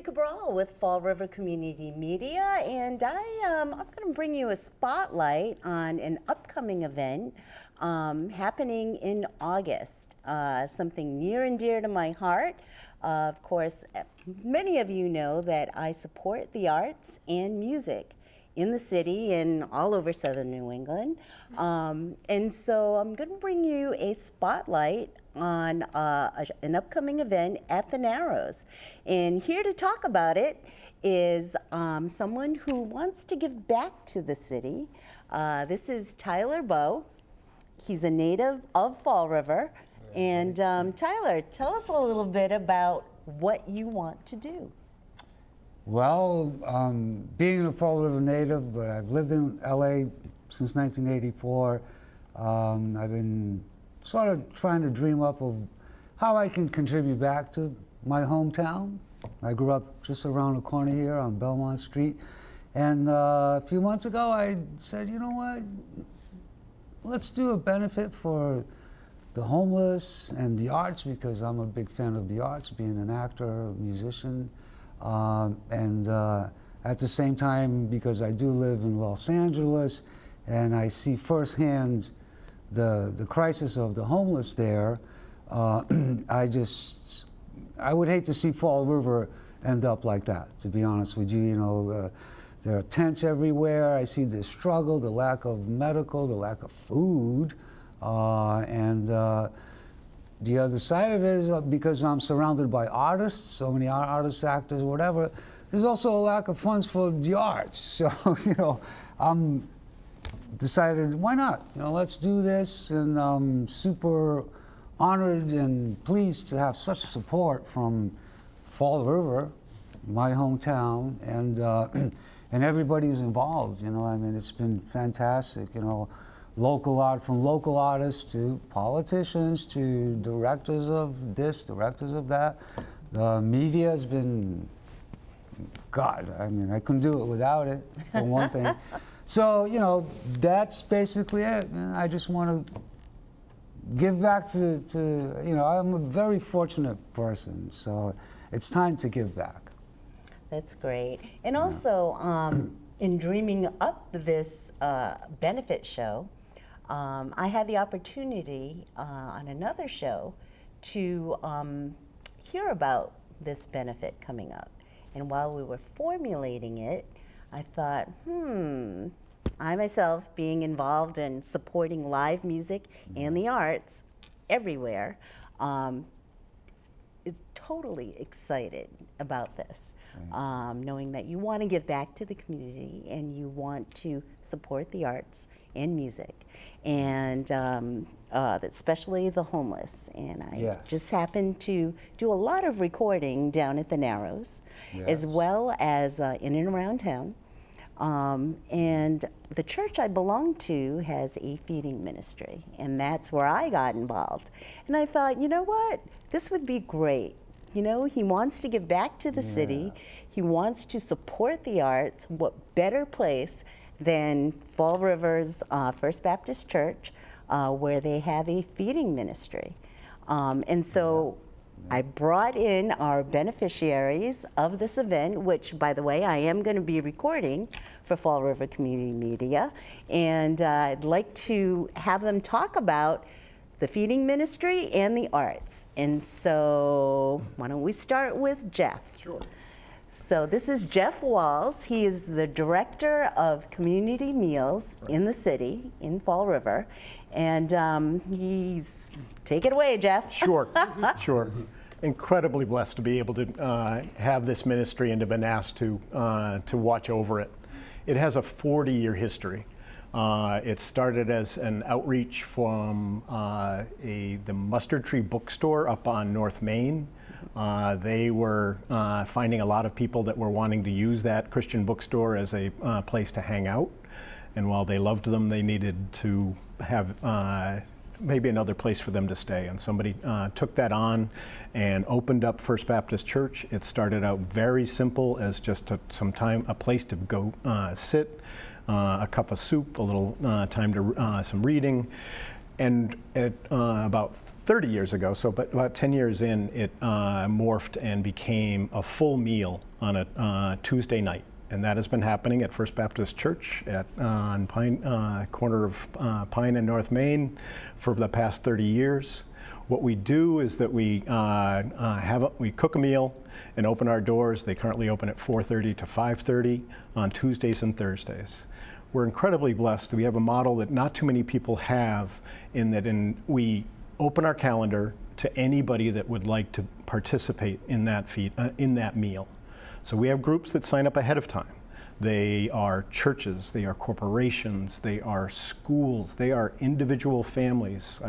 Cabral with Fall River Community Media, and I'm going to bring you a spotlight on an upcoming event happening in August, something near and dear to my heart. Of course, many of you know that I support the arts and music in the city and all over southern New England. And so I'm going to bring you a spotlight on an upcoming event at the Narrows. And here to talk about it is someone who wants to give back to the city. This is Tyler Bowe. He's a native of Fall River. And Tyler, tell us a little bit about what you want to do. Well, being a Fall River native, but I've lived in LA since 1984. I've been sort of trying to dream up of how I can contribute back to my hometown. I grew up just around the corner here on Belmont Street. And a few months ago, I said, you know what, let's do a benefit for the homeless and the arts, because I'm a big fan of the arts, being an actor, musician. And at the same time, because I do live in Los Angeles and I see firsthand the crisis of the homeless there, I would hate to see Fall River end up like that, to be honest with you. You know, there are tents everywhere. I see the struggle, the lack of medical, the lack of food. And the other side of it is because I'm surrounded by artists, so many artists, actors, whatever, there's also a lack of funds for the arts. So, you know, I'm decided, why not? You know, let's do this, and I'm super honored and pleased to have such support from Fall River, my hometown, and everybody who's involved. You know, I mean, it's been fantastic. You know, from local artists to politicians to directors of this, directors of that. The media has been, God, I mean, I couldn't do it without it, for one thing. So, you know, that's basically it. I just want to give back to, you know, I'm a very fortunate person, so it's time to give back. That's great. And also, in dreaming up this benefit show, I had the opportunity on another show to hear about this benefit coming up. And while we were formulating it, I thought, I myself, being involved in supporting live music and the arts everywhere, is totally excited about this. Knowing that you want to give back to the community and you want to support the arts and music, and especially the homeless. And I just happened to do a lot of recording down at the Narrows, as well as in and around town. And the church I belong to has a feeding ministry, and that's where I got involved. And I thought, you know what, this would be great. You know, he wants to give back to the city. He wants to support the arts. What better place than Fall River's First Baptist Church, where they have a feeding ministry. And so I brought in our beneficiaries of this event, which, by the way, I am going to be recording for Fall River Community Media. And I'd like to have them talk about the feeding ministry and the arts. And so why don't we start with Jeff? Sure. So this is Jeff Walls. He is the director of community meals in the city, in Fall River. And take it away, Jeff. Sure, sure. Incredibly blessed to be able to have this ministry and to have been asked to watch over it. It has a 40-year history. It started as an outreach from the Mustard Tree Bookstore up on North Main. They were finding a lot of people that were wanting to use that Christian bookstore as a place to hang out. And while they loved them, they needed to have maybe another place for them to stay. And somebody took that on and opened up First Baptist Church. It started out very simple as just a place to go sit, a cup of soup, a little time to some reading. And about 30 years ago, so about 10 years in, it morphed and became a full meal on a Tuesday night. And that has been happening at First Baptist Church on Pine, corner of Pine and North Main for the past 30 years. What we do is that we cook a meal and open our doors. They currently open at 4:30 to 5:30 on Tuesdays and Thursdays. We're incredibly blessed. We have a model that not too many people have, in that we open our calendar to anybody that would like to participate in that meal. So we have groups that sign up ahead of time. They are churches, they are corporations, they are schools, they are individual families.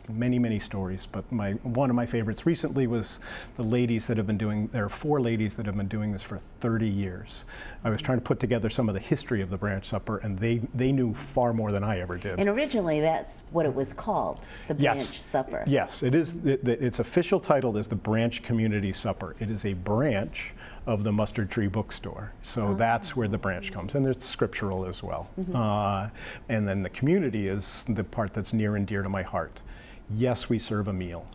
Many stories, but one of my favorites recently was there are 4 ladies that have been doing this for 30 years. I was trying to put together some of the history of the branch supper, and they knew far more than I ever did. And originally that's what it was called, the branch supper. Yes, it is. Its official title is the Branch Community Supper. It is a branch of the Mustard Tree Bookstore. So that's where the branch comes, and it's scriptural as well. And then the community is the part that's near and dear to my heart. Yes, we serve a meal.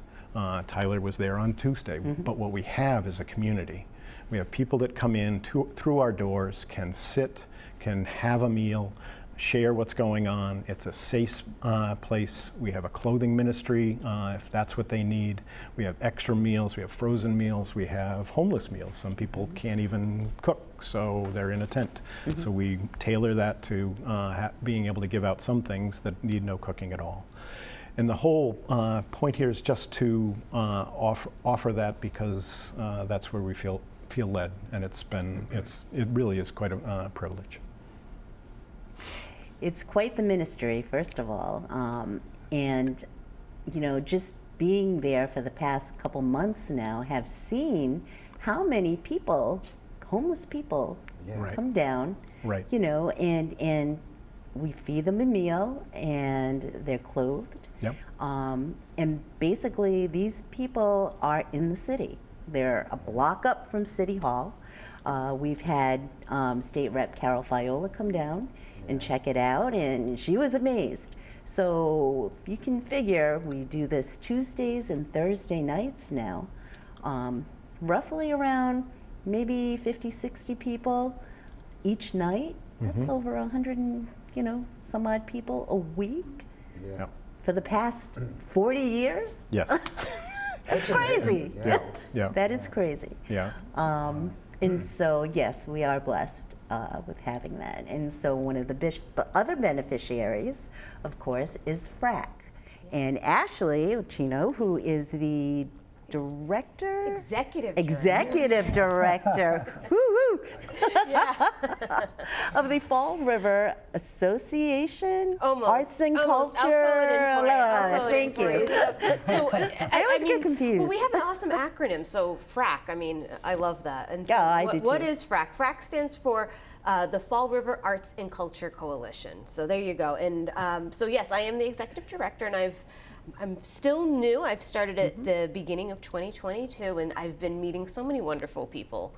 Tyler was there on Tuesday, but what we have is a community. We have people that come in through our doors, can sit, can have a meal, share what's going on. It's a safe place. We have a clothing ministry if that's what they need. We have extra meals, we have frozen meals, we have homeless meals. Some people can't even cook, so they're in a tent. So we tailor that to being able to give out some things that need no cooking at all. And the whole point here is just to offer that, because that's where we feel led, and it really is quite a privilege. It's quite the ministry, first of all, and just being there for the past couple months now, have seen how many people, homeless people, come down, and we feed them a meal, and they're clothed. Yep. And basically, these people are in the city. They're a block up from City Hall. We've had State Rep Carol Fiola come down and check it out, and she was amazed. So you can figure we do this Tuesdays and Thursday nights now, roughly around maybe 50, 60 people each night. That's over 100 and some odd people a week for the past 40 years. Yes. That's crazy. Yeah. That is crazy. Yeah. And so, yes, we are blessed with having that. And so one of the other beneficiaries, of course, is FRACC. And Ashley Chino, who is the executive director woo-hoo, of the Fall River Association, Arts and Culture. Thank you. So I always get confused. Well, we have an awesome acronym. So FRACC, I mean, I love that. And so I do too. What is FRACC? FRACC stands for the Fall River Arts and Culture Coalition. So there you go. And so yes, I am the executive director, and I'm still new. I've started at the beginning of 2022, and I've been meeting so many wonderful people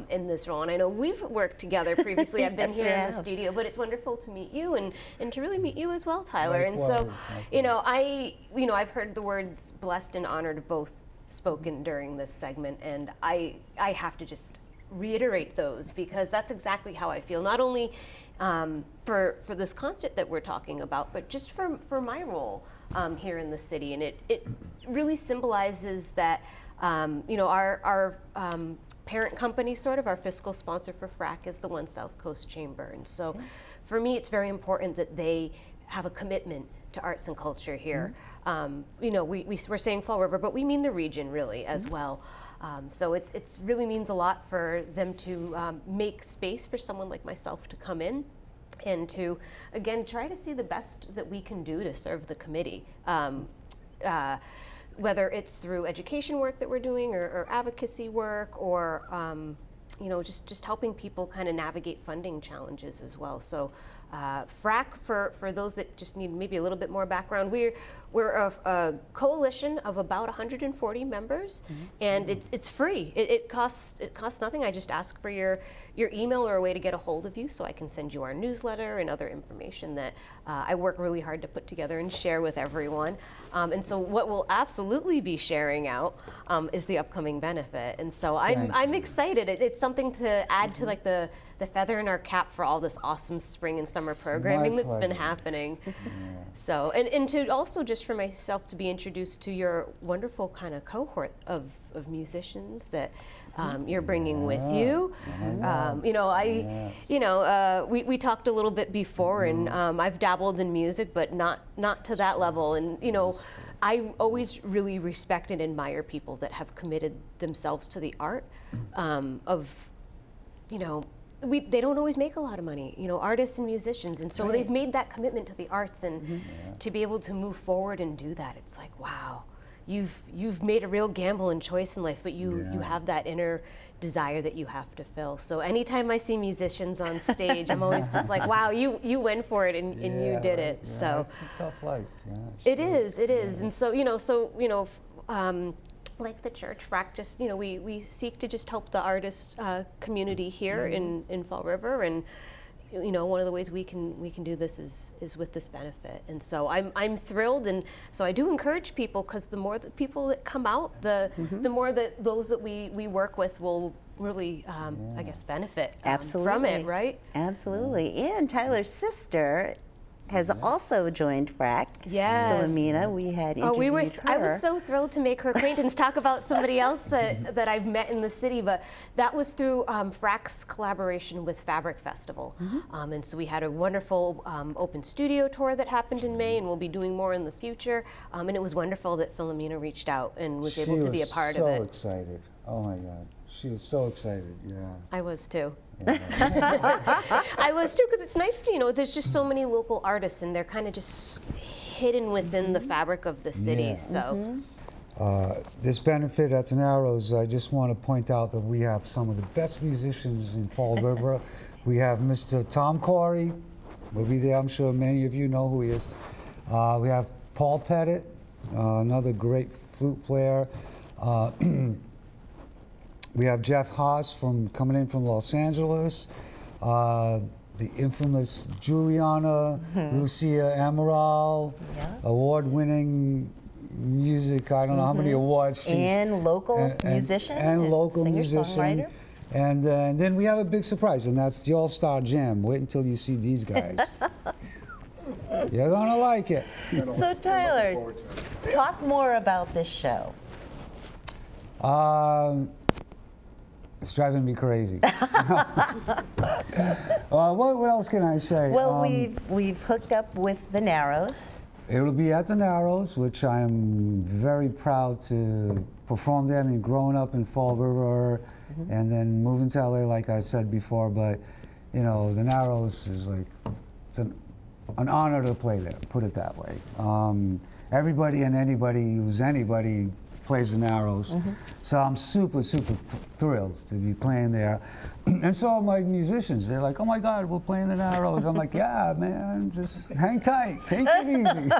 in this role. And I know we've worked together previously. I've been here in the studio, but it's wonderful to meet you and to really meet you as well, Tyler. And so, I've heard the words blessed and honored both spoken during this segment, and I have to just reiterate those, because that's exactly how I feel, not only for this concert that we're talking about, but just for my role here in the city. And it really symbolizes that our parent company, sort of our fiscal sponsor for FRACC, is the One South Coast Chamber. And so for me, it's very important that they have a commitment to arts and culture here. We're saying Fall River, but we mean the region really as well. So it's really means a lot for them to make space for someone like myself to come in and to, again, try to see the best that we can do to serve the committee. Whether it's through education work that we're doing, or advocacy work, or just helping people kind of navigate funding challenges as well. So FRACC, for those that just need maybe a little bit more background, we're a coalition of about 140 members, and it's free. It costs nothing. I just ask for your email or a way to get a hold of you, so I can send you our newsletter and other information that I work really hard to put together and share with everyone. And so what we'll absolutely be sharing out is the upcoming benefit. And so I'm excited. It's something to add to like the feather in our cap for all this awesome spring and summer programming that's been happening. So, and to also just for myself to be introduced to your wonderful kind of cohort of musicians that you're bringing with you. You know, we talked a little bit before, and I've dabbled in music, but not to that level. And you know, I always really respect and admire people that have committed themselves to the art of, you know, they don't always make a lot of money, you know, artists and musicians, and so they've made that commitment to the arts, and to be able to move forward and do that, it's like, wow, you've made a real gamble and choice in life, but you have that inner desire that you have to fill. So anytime I see musicians on stage, I'm always just like, wow, you went for it and you did it. Yeah, so it's a tough life. Yeah, it is, and so like the church, FRACC, just, you know, we seek to just help the artist community here in Fall River, and you know, one of the ways we can do this is with this benefit. And so I'm thrilled, and so I do encourage people, because the more the people that come out, the more that those that we work with will really, I guess, benefit from it, right? Absolutely. And Tyler's sister has also joined FRACC. Yes. Philomena, we had interviewed her. I was so thrilled to make her acquaintance. Talk about somebody else that I've met in the city, but that was through FRACC's collaboration with Fabric Festival. And so we had a wonderful open studio tour that happened in May, and we'll be doing more in the future. And it was wonderful that Philomena reached out and was able to be a part of it. She was so excited. Oh my God. She was so excited, yeah. I was too. I was too, because it's nice to, you know, there's just so many local artists, and they're kind of just hidden within the fabric of the city. So this benefit at Narrows, I just want to point out that we have some of the best musicians in Fall River. We have Mr. Tom Corey, will be there, I'm sure many of you know who he is. We have Paul Pettit, another great flute player. We have Jeff Haas coming in from Los Angeles. The infamous Juliana Lucia Amaral, award-winning music. I don't know how many awards. And local musician. And local musician. Singer-songwriter. And then we have a big surprise, and that's the All-Star Jam. Wait until you see these guys. You're gonna like it. So Tyler, talk more about this show. It's driving me crazy. What else can I say? Well, we've hooked up with the Narrows. It'll be at the Narrows, which I'm very proud to perform there. I mean, growing up in Fall River and then moving to LA, like I said before, but you know, the Narrows is like, it's an honor to play there, put it that way. Everybody and anybody who's anybody plays the Narrows. So I'm super, super thrilled to be playing there. And so are my musicians. They're like, oh my God, we're playing the Narrows. I'm like, yeah, man, just hang tight, take it easy.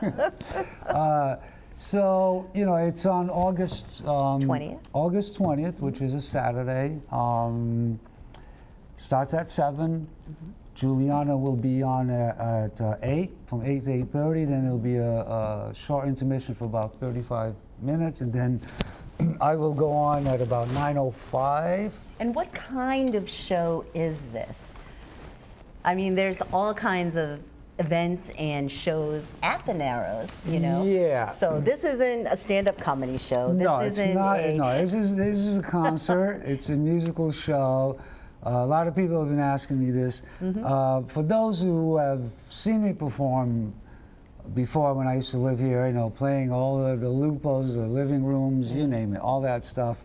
So, you know, it's on August 20th. August 20th, which is a Saturday. Starts at 7. Juliana will be on at 8, from 8 to 8:30. Then there'll be a short intermission for about 35 minutes, and then I will go on at about 9:05. And what kind of show is this? I mean, there's all kinds of events and shows at the Narrows, you know? Yeah. So this isn't a stand-up comedy show. This No, it's isn't not. a- No, this is a concert. It's a musical show. A lot of people have been asking me this. For those who have seen me perform before, when I used to live here, you know, playing all the lupos, the living rooms, you name it, all that stuff.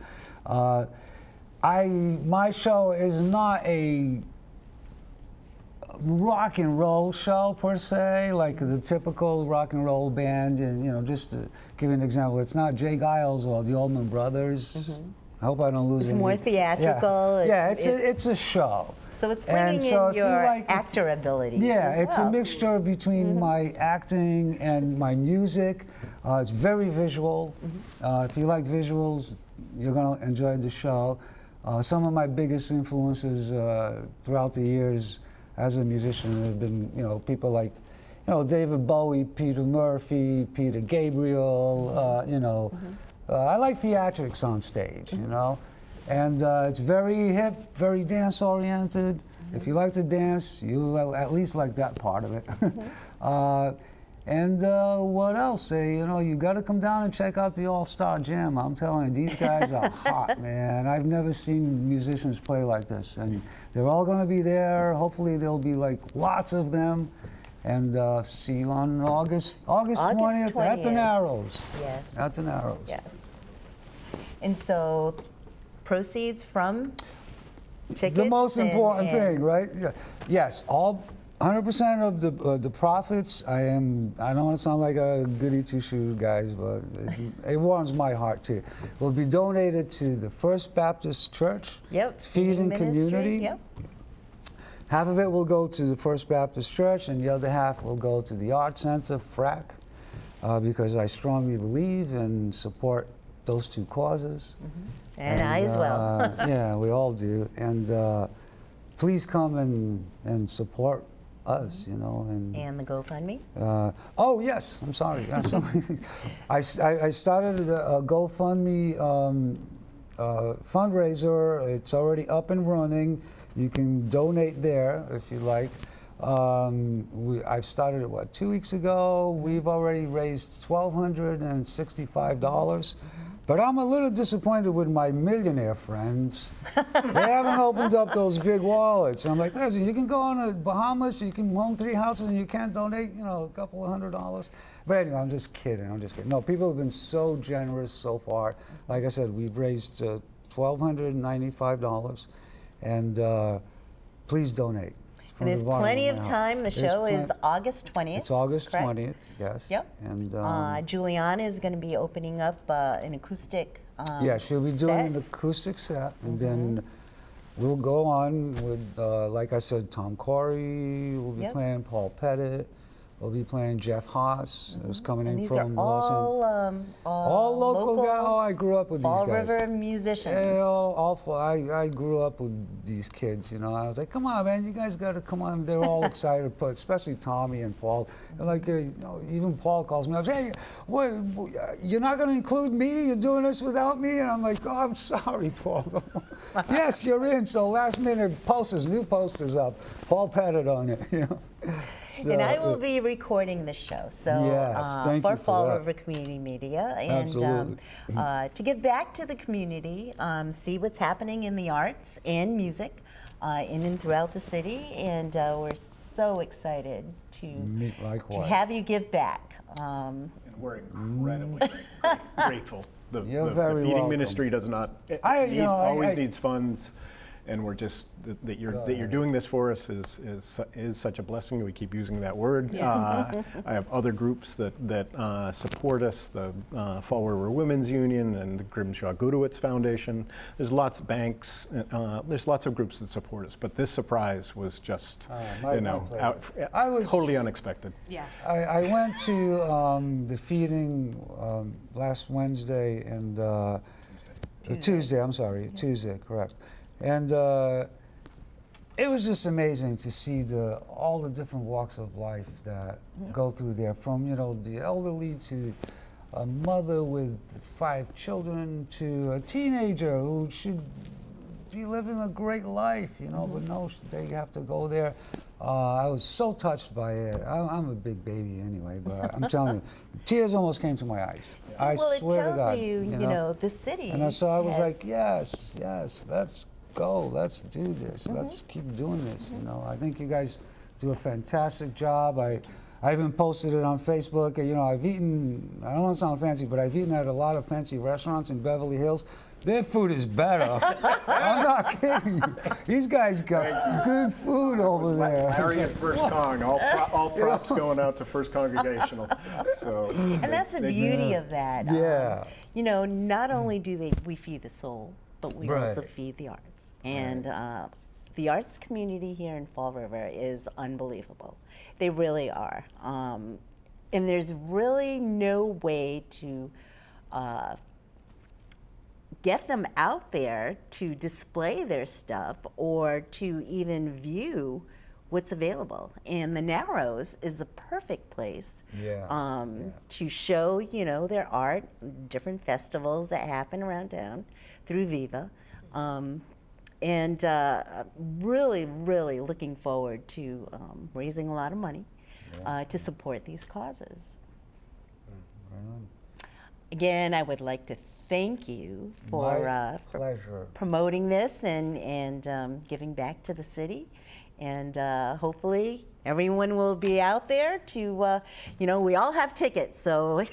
My show is not a rock and roll show per se, like the typical rock and roll band. And you know, just to give you an example, it's not Jay Giles or the Allman Brothers. I hope I don't lose It's any. more theatrical. Yeah, it's a show. So it's And bringing so in if you your like- actor abilities Yeah, as it's a well. mixture between my acting and my music. It's very visual. If you like visuals, you're going to enjoy the show. Some of my biggest influences throughout the years as a musician have been, people like, David Bowie, Peter Murphy, Peter Gabriel, I like theatrics on stage, and it's very hip, very dance-oriented. If you like to dance, you'll at least like that part of it. And what else? You got to come down and check out the All-Star Jam. I'm telling you, these guys are hot, man. I've never seen musicians play like this. And they're all going to be there. Hopefully there'll be like lots of them. And see you on August 20th at the 20th. Narrows. Yes. At the Narrows. Yes. And so proceeds from tickets. The most important and thing, right? Yeah. Yes, all 100% of the profits. I don't want to sound like a goody two-shoe, guys, but it warms my heart too. Will be donated to the First Baptist Church. Yep. Feeding ministry, Community. Yep. Half of it will go to the First Baptist Church, and the other half will go to the Art Center, FRACC, because I strongly believe and support those two causes. And I as well. Yeah, we all do. And please come and support us, And And the GoFundMe. oh yes, I'm sorry. I started a GoFundMe fundraiser. It's already up and running. You can donate there if you like. I've started it 2 weeks ago. We've already raised $1,265. But I'm a little disappointed with my millionaire friends. They haven't opened up those big wallets. I'm like, listen, you can go on the Bahamas, you can own 3 houses, and you can't donate, a couple of $100. But anyway, I'm just kidding. No, people have been so generous so far. Like I said, we've raised $1,295, and please donate. And there's plenty of time. The show is August 20th. It's August correct? 20th, yes. Yep. And Juliana is going to be opening up an acoustic yeah, she'll be doing an set. acoustic set, and then we'll go on with, like I said, Tom Corey will be Yep. playing, Paul Pettit, we'll be playing Jeff Haas, who's coming And in these are from Los Angeles. all local guys. Oh, I grew up with Fall these guys. River musicians. I grew up with these kids, I was like, come on, man, you guys got to come on. They're all excited, but especially Tommy and Paul. And like, even Paul calls me up, hey, what, you're not going to include me? You're doing this without me? And I'm like, oh, I'm sorry, Paul. Yes, you're in. So last minute new posters up. Paul Pettit on it, So, and I will be recording the show. So Yes, thank for you for Fall that. River Community Media, and Absolutely. To give back to the community, see what's happening in the arts and music in and throughout the city, and we're so excited to Likewise. have you give back. And we're incredibly grateful. The You're very feeding welcome. ministry does not always needs funds, and we're just that you're doing this for us is such a blessing. We keep using that word. I have other groups that support us, the Fall River Women's Union and the Grimshaw Gudowitz Foundation. There's lots of banks. There's lots of groups that support us. But this surprise was just my pleasure. totally unexpected. Yeah. I went to the feeding last Wednesday and Tuesday. I'm sorry, Tuesday, correct. And it was just amazing to see all the different walks of life that go through there, from the elderly to a mother with 5 children to a teenager who should be living a great life, but no, they have to go there. I was so touched by it. I'm a big baby anyway, but I'm telling you, tears almost came to my eyes. I Well, it swear to tells God. you, the city. And so I was has- like, yes, let's go, let's do this, let's keep doing this. I think you guys do a fantastic job. I even posted it on Facebook. I've eaten, I don't want to sound fancy, but I've eaten at a lot of fancy restaurants in Beverly Hills. Their food is better. I'm not kidding you. These guys got good food over there. Larry at First Cong, all props going out to First Congregational. So, And that's the beauty of that. Yeah. Not only do we feed the soul, but we Right. also feed the arts. And the arts community here in Fall River is unbelievable. They really are. And there's really no way to get them out there to display their stuff or to even view what's available. And the Narrows is a perfect place to show, you know, their art, different festivals that happen around town through Viva. And really, really looking forward to raising a lot of money to support these causes. Again, I would like to thank you for promoting this and giving back to the city. And hopefully everyone will be out there to, you know, we all have tickets. So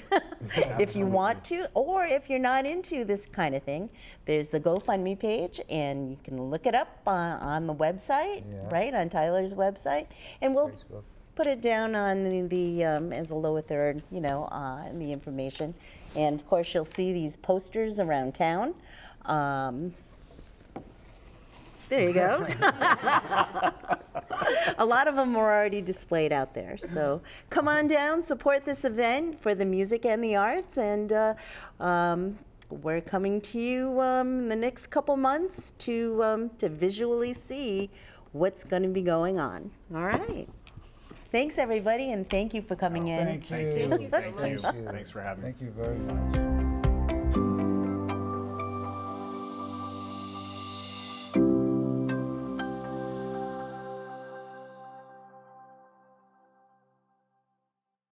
if you want to, or if you're not into this kind of thing, there's the GoFundMe page, and you can look it up on the website, right, on Tyler's website. And we'll put it down on the as a lower third, you know, in the information. And of course, you'll see these posters around town. There you go. A lot of them are already displayed out there. So come on down, support this event for the music and the arts, and we're coming to you in the next couple months to visually see what's going to be going on. All right. Thanks, everybody, and thank you for coming in. Thank you. Thank you so much. Thanks for having me. Thank you very much.